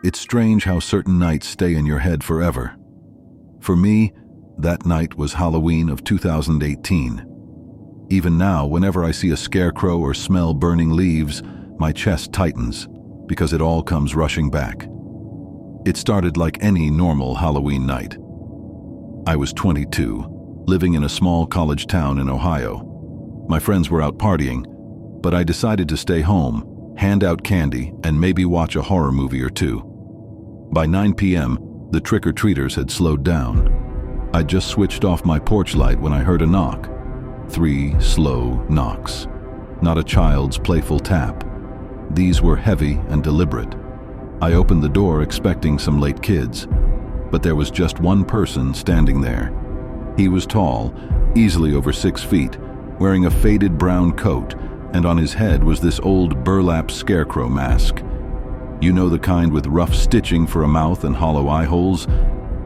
It's strange how certain nights stay in your head forever. For me, that night was Halloween of 2018. Even now, whenever I see a scarecrow or smell burning leaves, my chest tightens, because it all comes rushing back. It started like any normal Halloween night. I was 22, living in a small college town in Ohio. My friends were out partying, but I decided to stay home, hand out candy, and maybe watch a horror movie or two. By 9 p.m., the trick-or-treaters had slowed down. I'd just switched off my porch light when I heard a knock. 3 slow knocks. Not a child's playful tap. These were heavy and deliberate. I opened the door expecting some late kids, but there was just one person standing there. He was tall, easily over 6 feet, wearing a faded brown coat, and on his head was this old burlap scarecrow mask. You know, the kind with rough stitching for a mouth and hollow eye holes?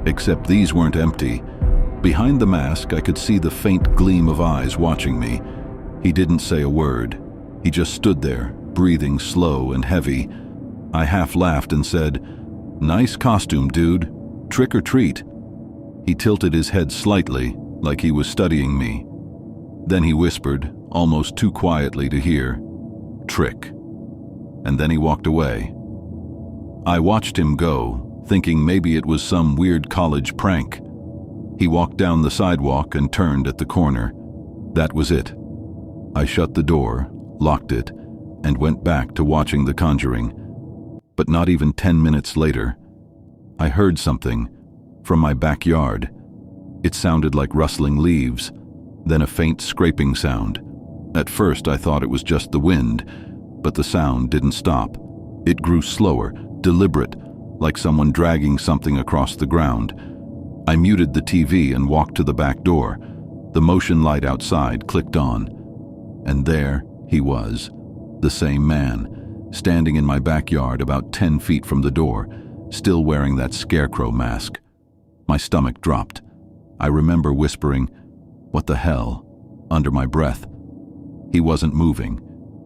Except these weren't empty. Behind the mask, I could see the faint gleam of eyes watching me. He didn't say a word. He just stood there, breathing slow and heavy. I half laughed and said, "Nice costume, dude. Trick or treat." He tilted his head slightly, like he was studying me. Then he whispered, almost too quietly to hear, "Trick." And then he walked away. I watched him go, thinking maybe it was some weird college prank. He walked down the sidewalk and turned at the corner. That was it. I shut the door, locked it, and went back to watching The Conjuring. But not even 10 minutes later, I heard something from my backyard. It sounded like rustling leaves, then a faint scraping sound. At first I thought it was just the wind, but the sound didn't stop. It grew slower, deliberate, like someone dragging something across the ground. I muted the TV and walked to the back door. The motion light outside clicked on, and there he was, the same man, standing in my backyard about 10 feet from the door, still wearing that scarecrow mask. My stomach dropped. I remember whispering, "What the hell?" under my breath. He wasn't moving.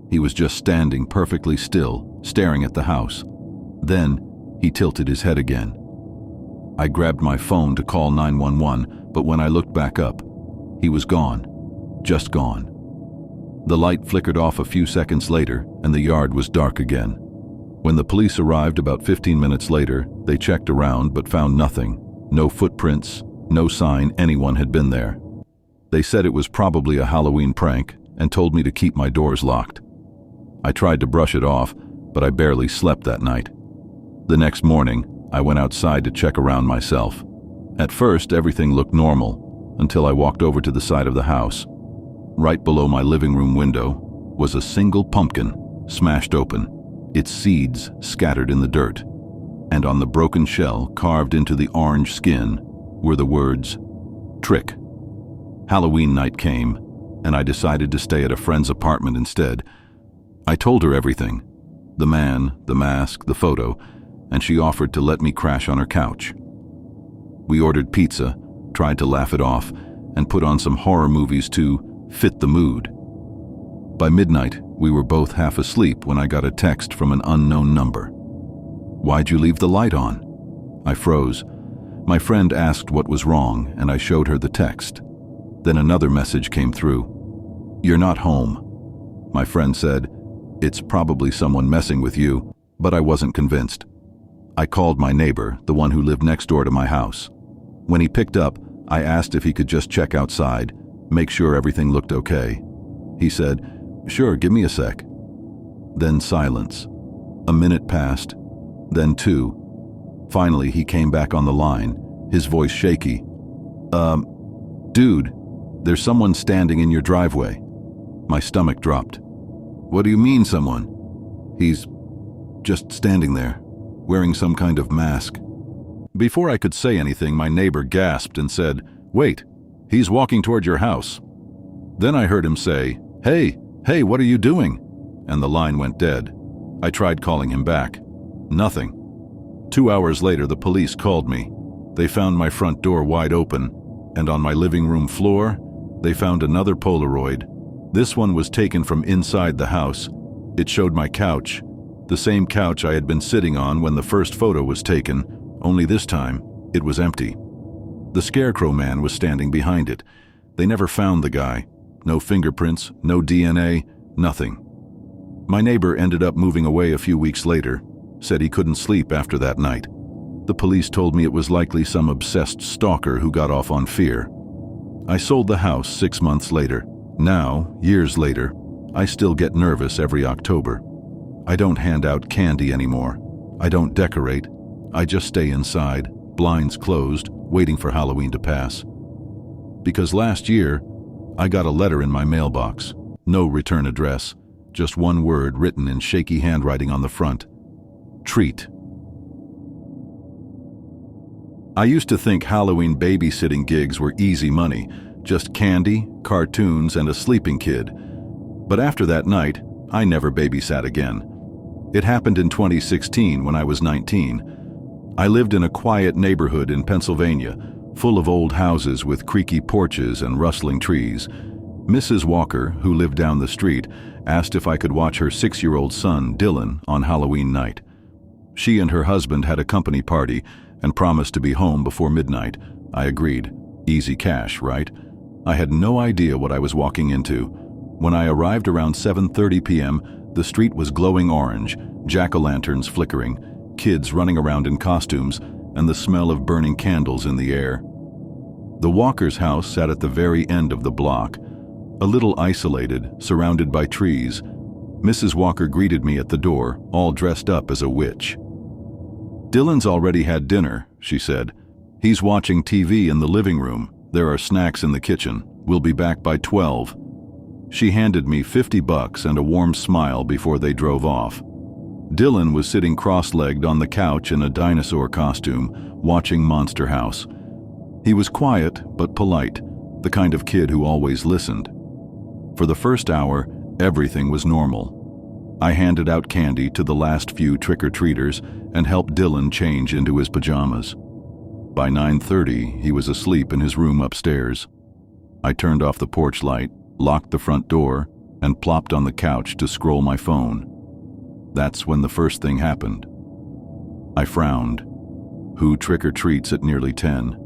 He was just standing perfectly still, staring at the house. Then he tilted his head again. I grabbed my phone to call 911, but when I looked back up, he was gone. Just gone. The light flickered off a few seconds later, and the yard was dark again. When the police arrived about 15 minutes later, they checked around but found nothing. No footprints, no sign anyone had been there. They said it was probably a Halloween prank and told me to keep my doors locked. I tried to brush it off, but I barely slept that night. The next morning, I went outside to check around myself. At first, everything looked normal, until I walked over to the side of the house. Right below my living room window was a single pumpkin, smashed open, its seeds scattered in the dirt. And on the broken shell, carved into the orange skin, were the words, "Trick." Halloween night came, and I decided to stay at a friend's apartment instead. I told her everything, the man, the mask, the photo, and she offered to let me crash on her couch. We ordered pizza, tried to laugh it off, and put on some horror movies to fit the mood. By midnight, we were both half asleep when I got a text from an unknown number. "Why'd you leave the light on?" I froze. My friend asked what was wrong, and I showed her the text. Then another message came through. "You're not home." My friend said, "It's probably someone messing with you," but I wasn't convinced. I called my neighbor, the one who lived next door to my house. When he picked up, I asked if he could just check outside, make sure everything looked okay. He said, "Sure, give me a sec." Then silence. A minute passed, then 2. Finally, he came back on the line, his voice shaky. Dude, there's someone standing in your driveway." My stomach dropped. "What do you mean, someone?" "He's just standing there, wearing some kind of mask." Before I could say anything, my neighbor gasped and said, "Wait, he's walking toward your house." Then I heard him say, Hey, what are you doing?" And the line went dead. I tried calling him back. Nothing. 2 hours later, the police called me. They found my front door wide open, and on my living room floor, they found another Polaroid. This one was taken from inside the house. It showed my couch, The same couch I had been sitting on when the first photo was taken, only this time it was empty. The Scarecrow man was standing behind it. They never found the guy. No fingerprints, no DNA, nothing. My neighbor ended up moving away a few weeks later, said he couldn't sleep after that night. The police told me it was likely some obsessed stalker who got off on fear. I sold the house 6 months later. Now, years later, I still get nervous every October. I don't hand out candy anymore. I don't decorate. I just stay inside, blinds closed, waiting for Halloween to pass. Because last year, I got a letter in my mailbox. No return address, just one word written in shaky handwriting on the front. Treat. I used to think Halloween babysitting gigs were easy money, just candy, cartoons, and a sleeping kid. But after that night, I never babysat again. It happened in 2016 when I was 19. I lived in a quiet neighborhood in Pennsylvania, full of old houses with creaky porches and rustling trees. Mrs. Walker, who lived down the street, asked if I could watch her 6-year-old son, Dylan, on Halloween night. She and her husband had a company party and promised to be home before midnight. I agreed. Easy cash, right? I had no idea what I was walking into. When I arrived around 7:30 p.m., the street was glowing orange, jack-o'-lanterns flickering, kids running around in costumes, and the smell of burning candles in the air. The Walker's house sat at the very end of the block, a little isolated, surrounded by trees. Mrs. Walker greeted me at the door, all dressed up as a witch. "Dylan's already had dinner," she said. "He's watching TV in the living room. There are snacks in the kitchen. We'll be back by 12. She handed me $50 and a warm smile before they drove off. Dylan was sitting cross-legged on the couch in a dinosaur costume, watching Monster House. He was quiet but polite, the kind of kid who always listened. For the first hour, everything was normal. I handed out candy to the last few trick-or-treaters and helped Dylan change into his pajamas. By 9:30, he was asleep in his room upstairs. I turned off the porch light, locked the front door, and plopped on the couch to scroll my phone. That's when the first thing happened. I frowned. Who trick-or-treats at nearly 10?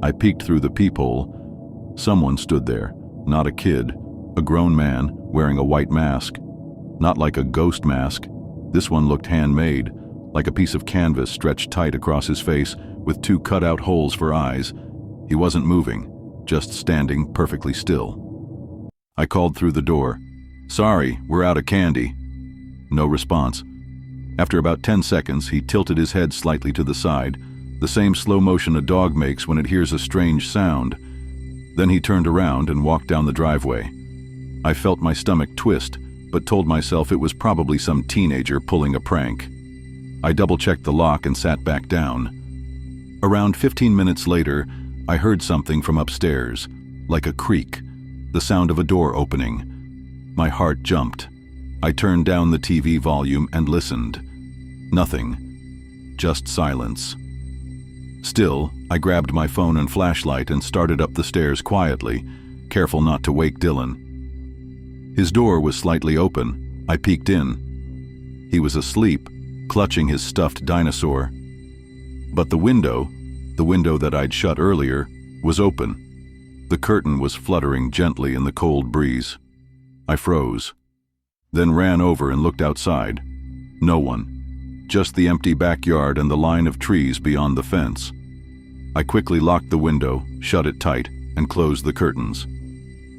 I peeked through the peephole. Someone stood there, not a kid, a grown man wearing a white mask. Not like a ghost mask. This one looked handmade, like a piece of canvas stretched tight across his face with 2 cut-out holes for eyes. He wasn't moving, just standing perfectly still. I called through the door. "Sorry, we're out of candy." No response. After about 10 seconds, he tilted his head slightly to the side, the same slow motion a dog makes when it hears a strange sound. Then he turned around and walked down the driveway. I felt my stomach twist, but told myself it was probably some teenager pulling a prank. I double-checked the lock and sat back down. Around 15 minutes later, I heard something from upstairs, like a creak, the sound of a door opening. My heart jumped. I turned down the TV volume and listened. Nothing. Just silence. Still, I grabbed my phone and flashlight and started up the stairs quietly, careful not to wake Dylan. His door was slightly open. I peeked in. He was asleep, clutching his stuffed dinosaur. But the window that I'd shut earlier, was open. The curtain was fluttering gently in the cold breeze. I froze, then ran over and looked outside. No one. Just the empty backyard and the line of trees beyond the fence. I quickly locked the window, shut it tight, and closed the curtains.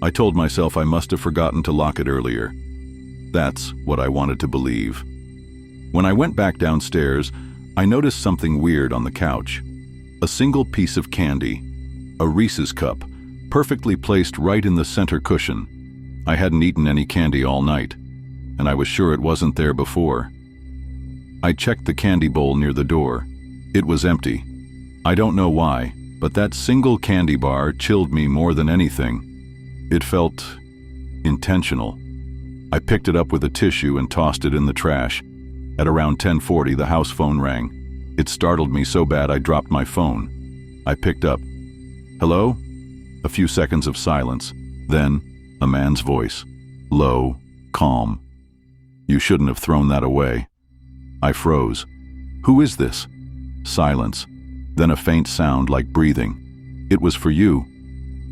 I told myself I must have forgotten to lock it earlier. That's what I wanted to believe. When I went back downstairs, I noticed something weird on the couch. A single piece of candy, a Reese's cup, perfectly placed right in the center cushion. I hadn't eaten any candy all night, and I was sure it wasn't there before. I checked the candy bowl near the door. It was empty. I don't know why, but that single candy bar chilled me more than anything. It felt intentional. I picked it up with a tissue and tossed it in the trash. At around 10:40, the house phone rang. It startled me so bad I dropped my phone. I picked up. "Hello?" A few seconds of silence. Then, a man's voice. Low, calm. You shouldn't have thrown that away. I froze. Who is this? Silence. Then a faint sound like breathing. It was for you.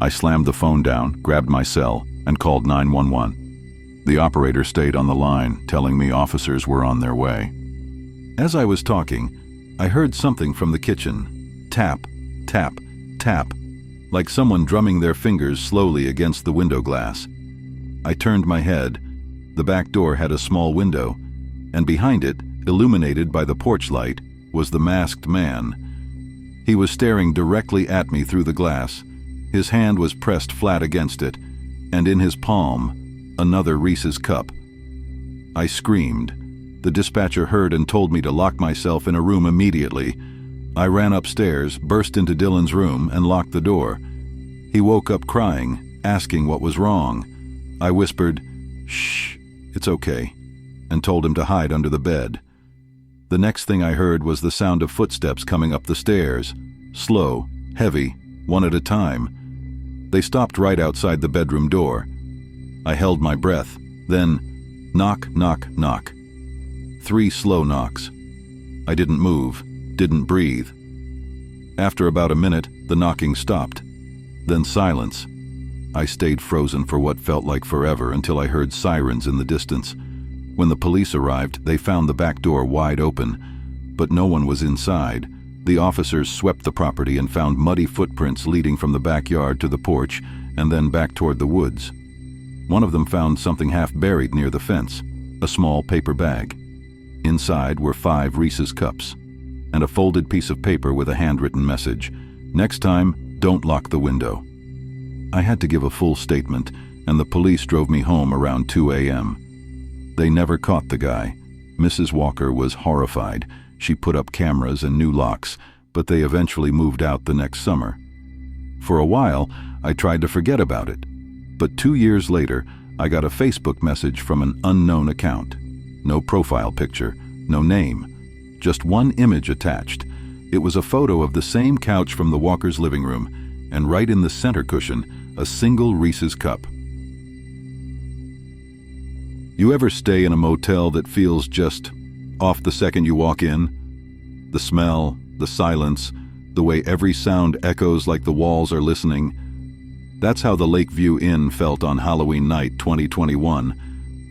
I slammed the phone down, grabbed my cell, and called 911. The operator stayed on the line, telling me officers were on their way. As I was talking, I heard something from the kitchen. Tap, tap, tap, like someone drumming their fingers slowly against the window glass. I turned my head. The back door had a small window, and behind it, illuminated by the porch light, was the masked man. He was staring directly at me through the glass. His hand was pressed flat against it, and in his palm, another Reese's cup. I screamed. The dispatcher heard and told me to lock myself in a room immediately. I ran upstairs, burst into Dylan's room, and locked the door. He woke up crying, asking what was wrong. I whispered, "Shh, it's okay," and told him to hide under the bed. The next thing I heard was the sound of footsteps coming up the stairs, slow, heavy, one at a time. They stopped right outside the bedroom door. I held my breath. Then, knock, knock, knock. 3 slow knocks. I didn't move, didn't breathe. After about a minute, the knocking stopped. Then silence. I stayed frozen for what felt like forever until I heard sirens in the distance. When the police arrived, they found the back door wide open, but no one was inside. The officers swept the property and found muddy footprints leading from the backyard to the porch and then back toward the woods. One of them found something half buried near the fence, a small paper bag. Inside were 5 Reese's cups and a folded piece of paper with a handwritten message. "Next time, don't lock the window." I had to give a full statement, and the police drove me home around 2 a.m. They never caught the guy. Mrs. Walker was horrified. She put up cameras and new locks, but they eventually moved out the next summer. For a while, I tried to forget about it. But 2 years later, I got a Facebook message from an unknown account. No profile picture, no name, just one image attached. It was a photo of the same couch from the Walkers' living room, and right in the center cushion, a single Reese's cup. You ever stay in a motel that feels just off the second you walk in? The smell, the silence, the way every sound echoes like the walls are listening. That's how the Lakeview Inn felt on Halloween night 2021,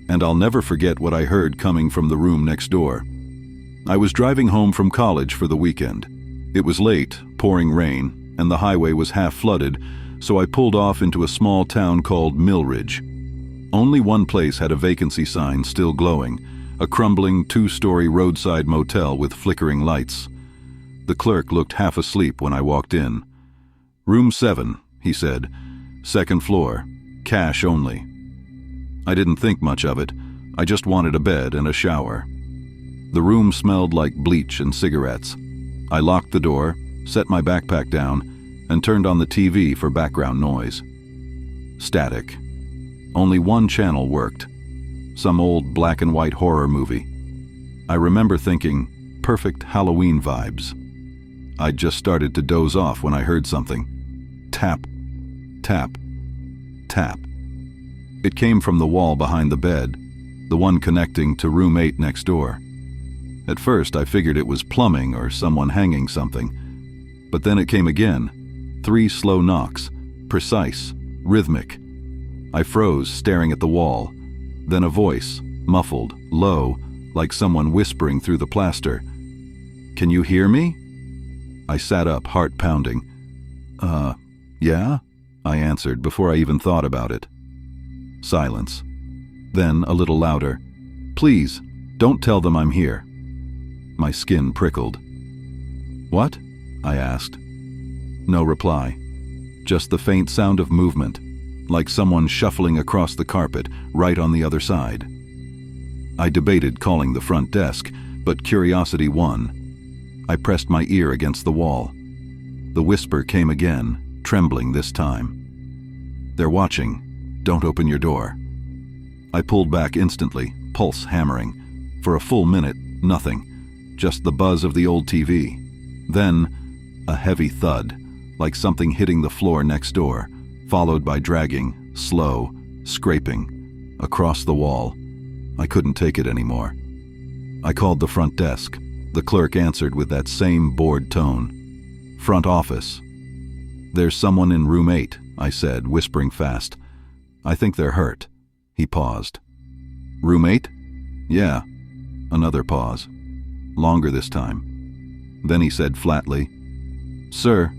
and I'll never forget what I heard coming from the room next door. I was driving home from college for the weekend. It was late, pouring rain, and the highway was half flooded, so I pulled off into a small town called Millridge. Only one place had a vacancy sign still glowing, a crumbling 2-story roadside motel with flickering lights. The clerk looked half asleep when I walked in. "Room 7, he said. "Second floor. Cash only." I didn't think much of it. I just wanted a bed and a shower. The room smelled like bleach and cigarettes. I locked the door, set my backpack down, and turned on the TV for background noise. Static. Only one channel worked. Some old black and white horror movie. I remember thinking, perfect Halloween vibes. I'd just started to doze off when I heard something. Tap, tap, tap. It came from the wall behind the bed, the one connecting to room 8 next door. At first, I figured it was plumbing or someone hanging something. But then it came again. 3 slow knocks, precise, rhythmic. I froze, staring at the wall. Then a voice, muffled, low, like someone whispering through the plaster. "Can you hear me?" I sat up, heart pounding. Yeah?" I answered before I even thought about it. Silence. Then, a little louder, "Please, don't tell them I'm here." My skin prickled. "What?" I asked. No reply. Just the faint sound of movement, like someone shuffling across the carpet right on the other side. I debated calling the front desk, but curiosity won. I pressed my ear against the wall. The whisper came again, trembling this time. "They're watching. Don't open your door." I pulled back instantly, pulse hammering. For a full minute, nothing. Just the buzz of the old TV. Then, a heavy thud, like something hitting the floor next door, followed by dragging, slow, scraping, across the wall. I couldn't take it anymore. I called the front desk. The clerk answered with that same bored tone. "Front office." "There's someone in room 8, I said, whispering fast. "I think they're hurt." He paused. "Room 8? "Yeah." Another pause. Longer this time. Then he said flatly, "Sir,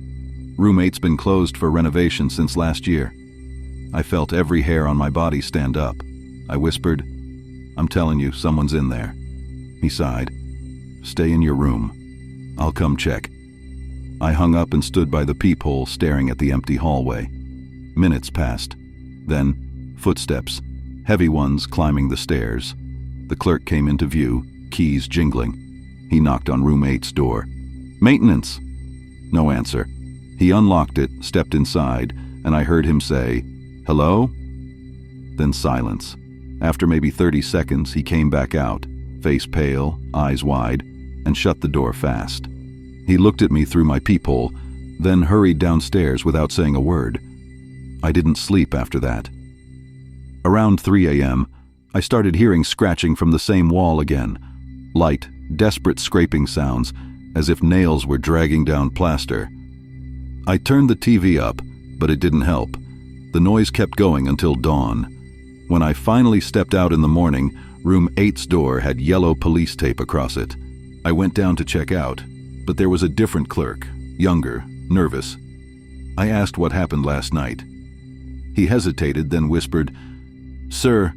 room 8's been closed for renovation since last year." I felt every hair on my body stand up. I whispered, "I'm telling you, someone's in there." He sighed. "Stay in your room. I'll come check." I hung up and stood by the peephole staring at the empty hallway. Minutes passed. Then, footsteps, heavy ones climbing the stairs. The clerk came into view, keys jingling. He knocked on room 8's door. "Maintenance!" No answer. He unlocked it, stepped inside, and I heard him say, "Hello?" Then silence. After maybe 30 seconds, he came back out, face pale, eyes wide, and shut the door fast. He looked at me through my peephole, then hurried downstairs without saying a word. I didn't sleep after that. Around 3 a.m., I started hearing scratching from the same wall again. Light, desperate scraping sounds, as if nails were dragging down plaster. I turned the TV up, but it didn't help. The noise kept going until dawn. When I finally stepped out in the morning, room 8's door had yellow police tape across it. I went down to check out, but there was a different clerk, younger, nervous. I asked what happened last night. He hesitated, then whispered, "Sir,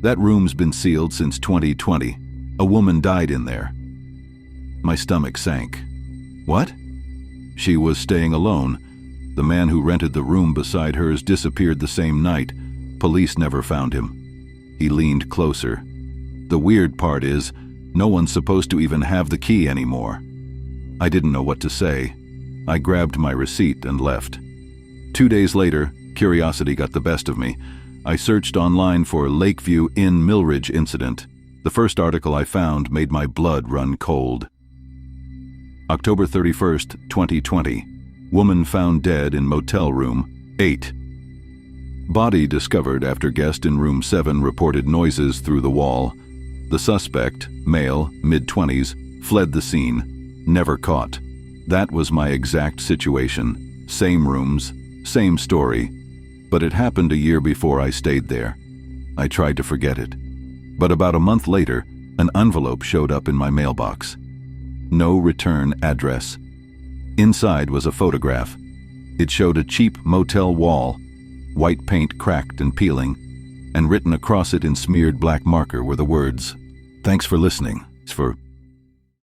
that room's been sealed since 2020. A woman died in there." My stomach sank. "What?" "She was staying alone. The man who rented the room beside hers disappeared the same night. Police never found him." He leaned closer. "The weird part is, no one's supposed to even have the key anymore." I didn't know what to say. I grabbed my receipt and left. 2 days later, curiosity got the best of me. I searched online for Lakeview Inn Millridge incident. The first article I found made my blood run cold. October 31st, 2020. Woman found dead in motel room 8. Body discovered after guest in room 7 reported noises through the wall. The suspect, male, mid-20s, fled the scene. Never caught. That was my exact situation. Same rooms, same story. But it happened a year before I stayed there. I tried to forget it. But about a month later, an envelope showed up in my mailbox. No return address. Inside was a photograph. It showed a cheap motel wall, white paint cracked and peeling, and written across it in smeared black marker were the words, "Thanks for listening. It's for